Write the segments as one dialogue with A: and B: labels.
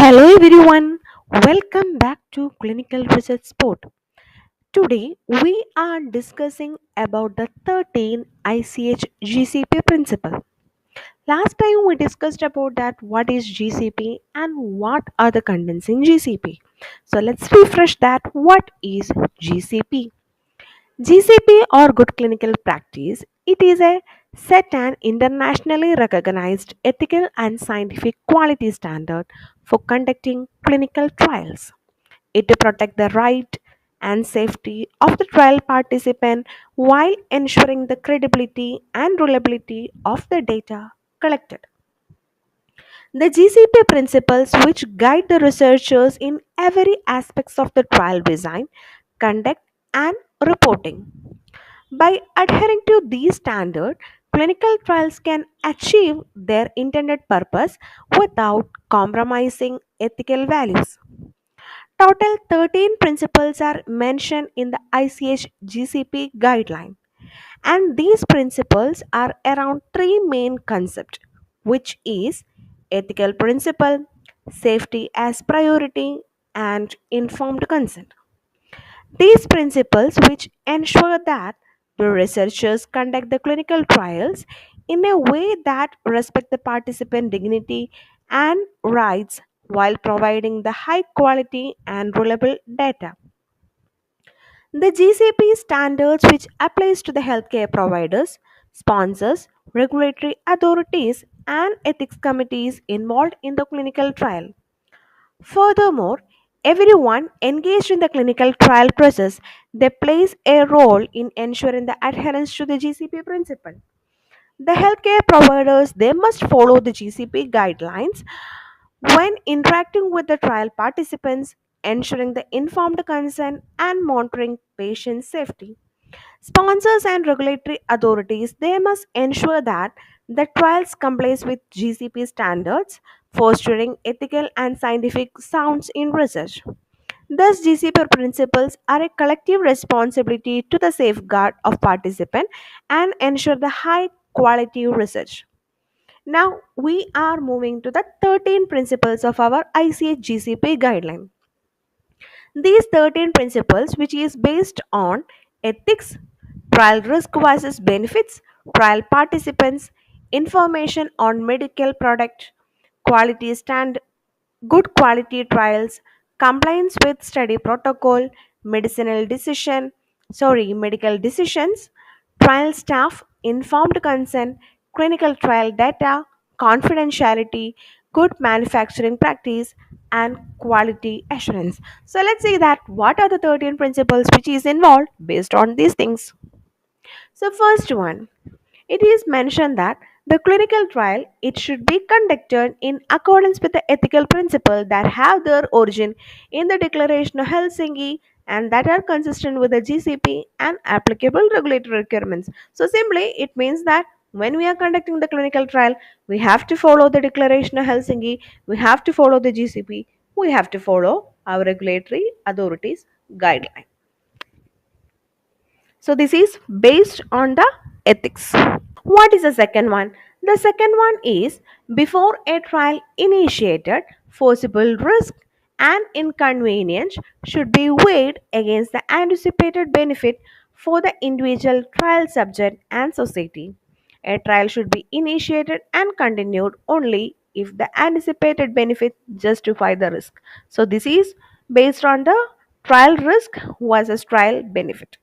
A: Hello everyone, welcome back to Clinical Research Sport. Today we are discussing about the 13 ICH GCP principle. Last time we discussed about that what is GCP and what are the contents in GCP. So let's refresh that what is GCP. GCP or good clinical practice, it is a set and internationally recognized ethical and scientific quality standard for conducting clinical trials. It protects the right and safety of the trial participant while ensuring the credibility and reliability of the data collected. The GCP principles which guide the researchers in every aspects of the trial design, conduct and reporting. By adhering to these standards, clinical trials can achieve their intended purpose without compromising ethical values. Total 13 principles are mentioned in the ICH GCP guideline, and these principles are around three main concepts, which is ethical principle, safety as priority, and informed consent. These principles which ensure that the researchers conduct the clinical trials in a way that respect the participant dignity and rights while providing the high quality and reliable data. The GCP standards which applies to the healthcare providers, sponsors, regulatory authorities and ethics committees involved in the clinical trial. Furthermore, everyone engaged in the clinical trial process they plays a role in ensuring the adherence to the GCP principle. The healthcare providers they must follow the GCP guidelines when interacting with the trial participants, ensuring the informed consent and monitoring patient safety. Sponsors and regulatory authorities they must ensure that the trials complies with GCP standards, fostering ethical and scientific sounds in research. Thus, GCP principles are a collective responsibility to the safeguard of participant and ensure the high quality research. Now, we are moving to the 13 principles of our ICH GCP guideline. These 13 principles, which is based on ethics, trial risk versus benefits, trial participants, information on medical product, quality stand, good quality trials, compliance with study protocol, medical decisions, trial staff, informed consent, clinical trial data, confidentiality, good manufacturing practice, and quality assurance. So let's see that what are the 13 principles which is involved based on these things. So first one, it is mentioned that the clinical trial it should be conducted in accordance with the ethical principles that have their origin in the Declaration of Helsinki and that are consistent with the GCP and applicable regulatory requirements. So simply it means that when we are conducting the clinical trial, we have to follow the Declaration of Helsinki, we have to follow the GCP, we have to follow our regulatory authorities guideline. So this is based on the ethics. What is the second one? The second one is before a trial initiated, forcible risk and inconvenience should be weighed against the anticipated benefit for the individual trial subject and society. A trial should be initiated and continued only if the anticipated benefit justify the risk. So this is based on the trial risk versus trial benefit.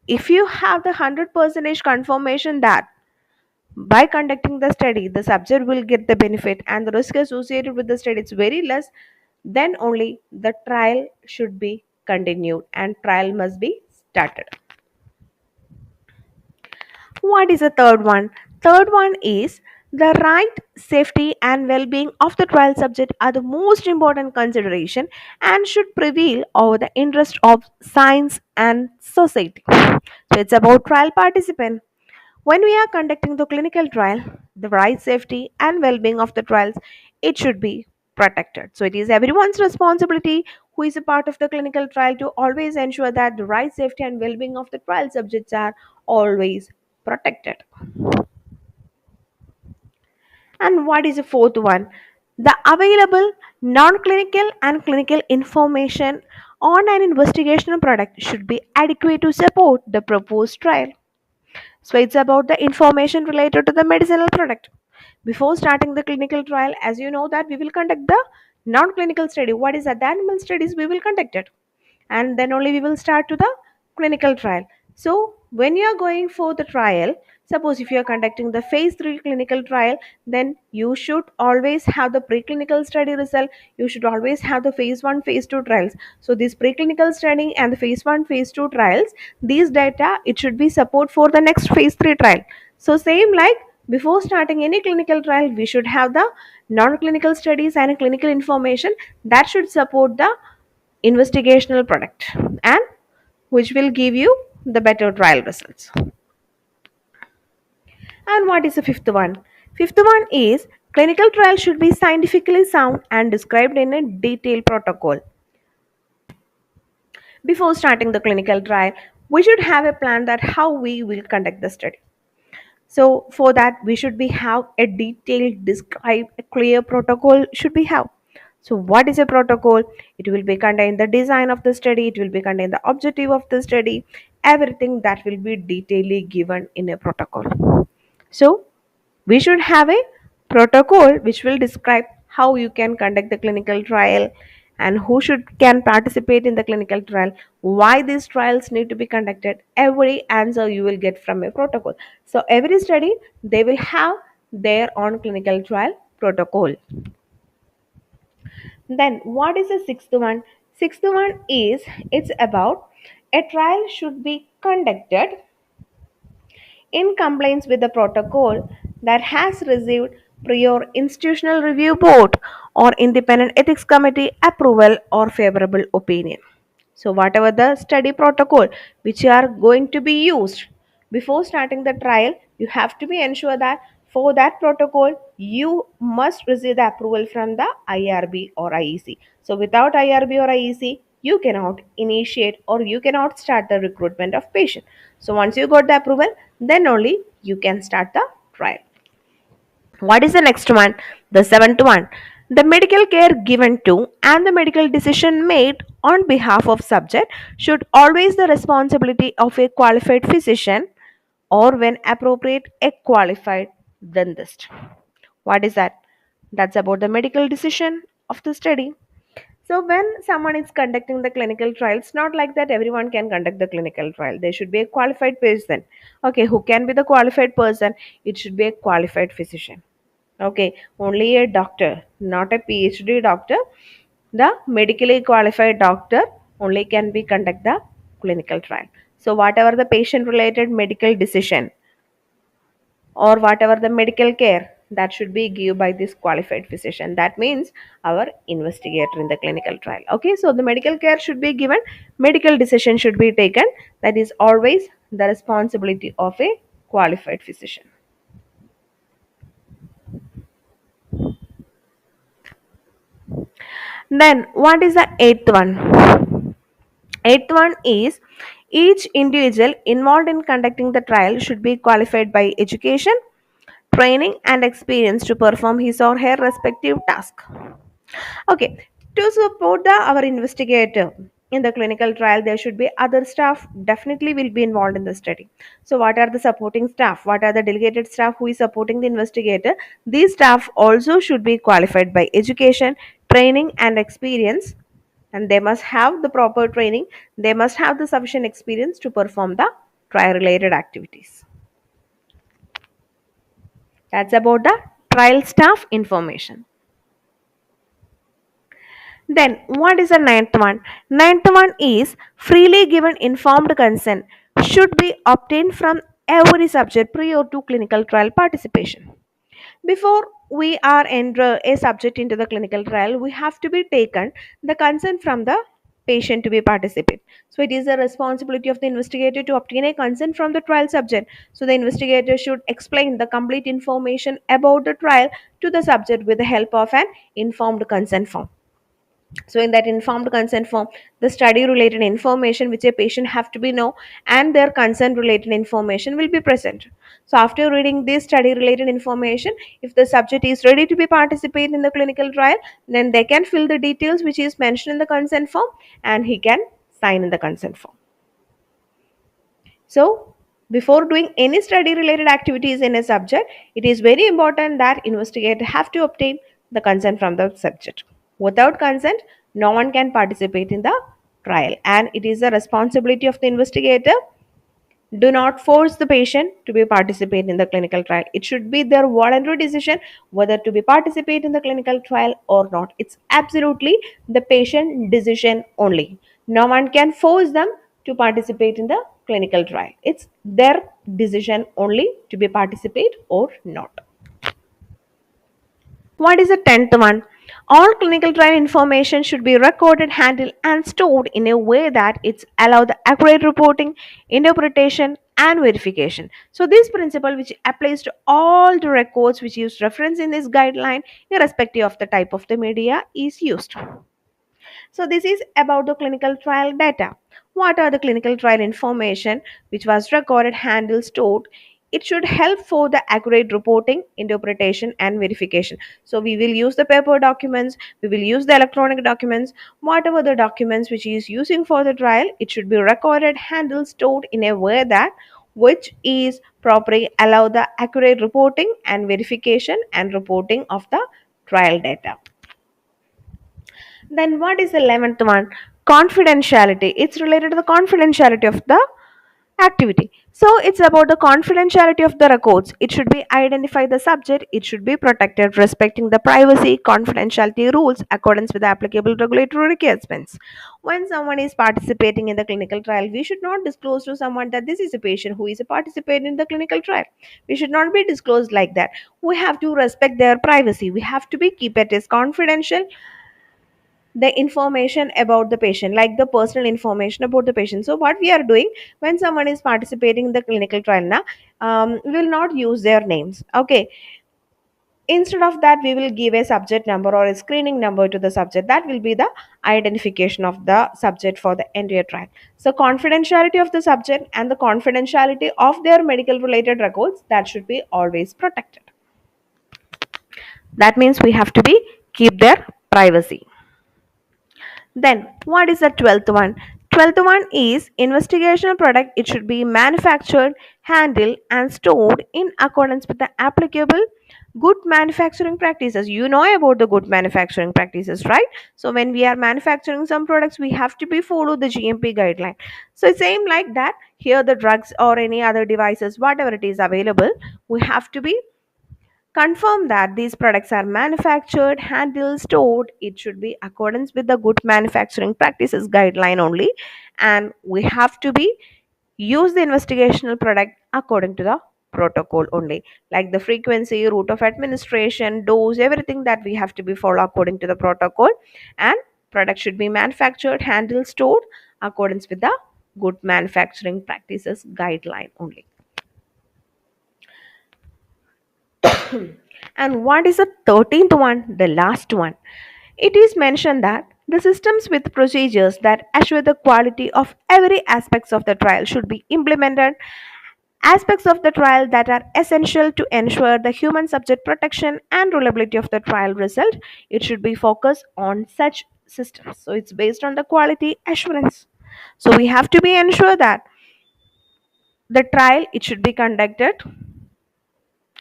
A: If you have the 100% confirmation that by conducting the study the subject will get the benefit and the risk associated with the study is very less, then only the trial should be continued and trial must be started. What is the third one? Third one is the right, safety, and well being of the trial subject are the most important consideration and should prevail over the interest of science and society. So it's about trial participant. When we are conducting the clinical trial, the right safety and well being of the trials, it should be protected. So it is everyone's responsibility who is a part of the clinical trial to always ensure that the right safety and well being of the trial subjects are always protected. And what is the fourth one? The available non-clinical and clinical information on an investigational product should be adequate to support the proposed trial. So it's about the information related to the medicinal product. Before starting the clinical trial, as you know that we will conduct the non-clinical study. What is that? The animal studies we will conduct it, and then only we will start to the clinical trial. So when you are going for the trial, suppose if you are conducting the phase 3 clinical trial, then you should always have the preclinical study result. You should always have the phase 1 phase 2 trials. So this preclinical study and the phase 1 phase 2 trials, these data it should be support for the next phase 3 trial. So same like before starting any clinical trial, we should have the non-clinical studies and clinical information that should support the investigational product and which will give you the better trial results. And what is the fifth one? Fifth one is clinical trial should be scientifically sound and described in a detailed protocol. Before starting the clinical trial, we should have a plan that how we will conduct the study. So for that we should be have a detailed describe a clear protocol should be have. So what is a protocol? It will be contain the design of the study, it will be contain the objective of the study, everything that will be detailedly given in a protocol. So we should have a protocol which will describe how you can conduct the clinical trial and who should can participate in the clinical trial, why these trials need to be conducted. Every answer you will get from a protocol. So every study they will have their own clinical trial protocol. Then what is the sixth one? Sixth one is it's about a trial should be conducted in compliance with the protocol that has received prior institutional review board or independent ethics committee approval or favorable opinion. So whatever the study protocol which you are going to be used before starting the trial, you have to be ensure that for that protocol you must receive the approval from the IRB or IEC. So without IRB or IEC, you cannot initiate or you cannot start the recruitment of patient. So once you got the approval, then only you can start the trial. What is the next one? The seventh one. The medical care given to and the medical decision made on behalf of subject should always the responsibility of a qualified physician or when appropriate a qualified dentist. What is that? That's about the medical decision of the study. So when someone is conducting the clinical trial, it's not like that everyone can conduct the clinical trial. There should be a qualified person. Okay, who can be the qualified person? It should be a qualified physician. Okay, only a doctor, not a PhD doctor. The medically qualified doctor only can be conduct the clinical trial. So whatever the patient related medical decision or whatever the medical care that should be given by this qualified physician, that means our investigator in the clinical trial. Okay, so the medical care should be given, medical decision should be taken, that is always the responsibility of a qualified physician. Then what is the eighth one? Eighth one is each individual involved in conducting the trial should be qualified by education, training, and experience to perform his or her respective task. Okay, to support our investigator in the clinical trial, there should be other staff definitely will be involved in the study. So, what are the supporting staff? What are the delegated staff who is supporting the investigator? These staff also should be qualified by education, training, and experience, and they must have the proper training. They must have the sufficient experience to perform the trial related activities. That's about the trial staff information. Then, what is the ninth one? Ninth one is freely given informed consent should be obtained from every subject prior to clinical trial participation. Before we are enter a subject into the clinical trial, we have to be taken the consent from the patient to be participate. So it is the responsibility of the investigator to obtain a consent from the trial subject. So the investigator should explain the complete information about the trial to the subject with the help of an informed consent form. So in that informed consent form, the study related information which a patient have to be know and their consent related information will be present. So after reading this study related information, if the subject is ready to be participate in the clinical trial, then they can fill the details which is mentioned in the consent form and he can sign in the consent form. So, before doing any study related activities in a subject, it is very important that investigator have to obtain the consent from the subject. Without consent, no one can participate in the trial, and it is the responsibility of the investigator. Do not force the patient to be participate in the clinical trial. It should be their voluntary decision whether to be participate in the clinical trial or not. It's absolutely the patient decision only. No one can force them to participate in the clinical trial. It's their decision only to be participate or not. What is the 10th one? All clinical trial information should be recorded, handled, and stored in a way that it's allow the accurate reporting, interpretation, and verification. So this principle which applies to all the records which use reference in this guideline, irrespective of the type of the media is used. So this is about the clinical trial data. What are the clinical trial information which was recorded, handled, stored? It should help for the accurate reporting, interpretation, and verification. So we will use the paper documents, we will use the electronic documents, whatever the documents which is using for the trial, it should be recorded, handled, stored in a way that which is properly allow the accurate reporting and verification and reporting of the trial data. Then what is the 11th one? Confidentiality. It's related to the confidentiality of the activity. So it's about the confidentiality of the records. It should be identify the subject. It should be protected, respecting the privacy, confidentiality rules accordance with the applicable regulatory requirements. When someone is participating in the clinical trial, we should not disclose to someone that this is a patient who is a participant in the clinical trial. We should not be disclosed like that. We have to respect their privacy. We have to be keep it as confidential the information about the patient, like the personal information about the patient. So what we are doing when someone is participating in the clinical trial now, we will not use their names. Okay, instead of that we will give a subject number or a screening number to the subject. That will be the identification of the subject for the entire trial. So confidentiality of the subject and the confidentiality of their medical related records, that should be always protected. That means we have to be keep their privacy. Then, what is the 12th one? 12th one is investigational product. It should be manufactured, handled, and stored in accordance with the applicable good manufacturing practices. You know about the good manufacturing practices, right? So when we are manufacturing some products, we have to be follow the GMP guideline. So it's same like that. Here, the drugs or any other devices, whatever it is available, we have to be confirm that these products are manufactured, handled, stored. It should be accordance with the good manufacturing practices guideline only, and we have to be use the investigational product according to the protocol only, like the frequency, route of administration, dose, everything that we have to be follow according to the protocol, and product should be manufactured, handled, stored accordance with the good manufacturing practices guideline only. And what is the 13th one? The last one. It is mentioned that the systems with procedures that assure the quality of every aspects of the trial should be implemented. Aspects of the trial that are essential to ensure the human subject protection and reliability of the trial result. It should be focused on such systems. So it's based on the quality assurance. So we have to be ensure that the trial it should be conducted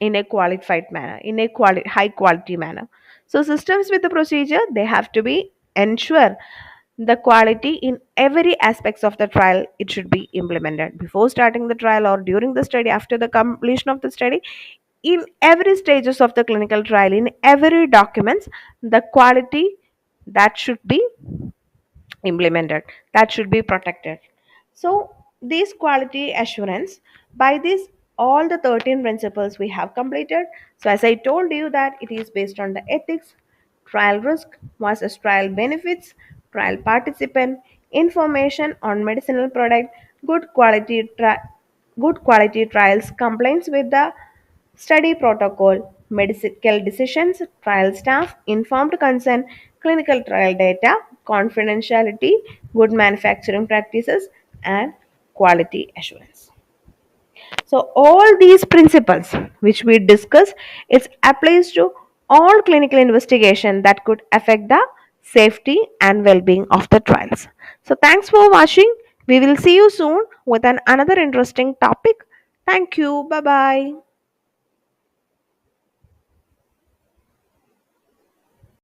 A: in a qualified manner, in a high quality manner. So systems with the procedure, they have to be ensure the quality in every aspects of the trial. It should be implemented before starting the trial or during the study, after the completion of the study, in every stages of the clinical trial, in every documents, the quality that should be implemented, that should be protected. So this quality assurance, by this all the 13 principles we have completed. So as I told you that it is based on the ethics, trial risk versus trial benefits, trial participant, information on medicinal product, good quality good quality trials, compliance with the study protocol, medical decisions, trial staff, informed consent, clinical trial data, confidentiality, good manufacturing practices, and quality assurance. So all these principles which we discuss, it applies to all clinical investigation that could affect the safety and well-being of the trials. So thanks for watching. We will see you soon with another interesting topic. Thank you. Bye bye.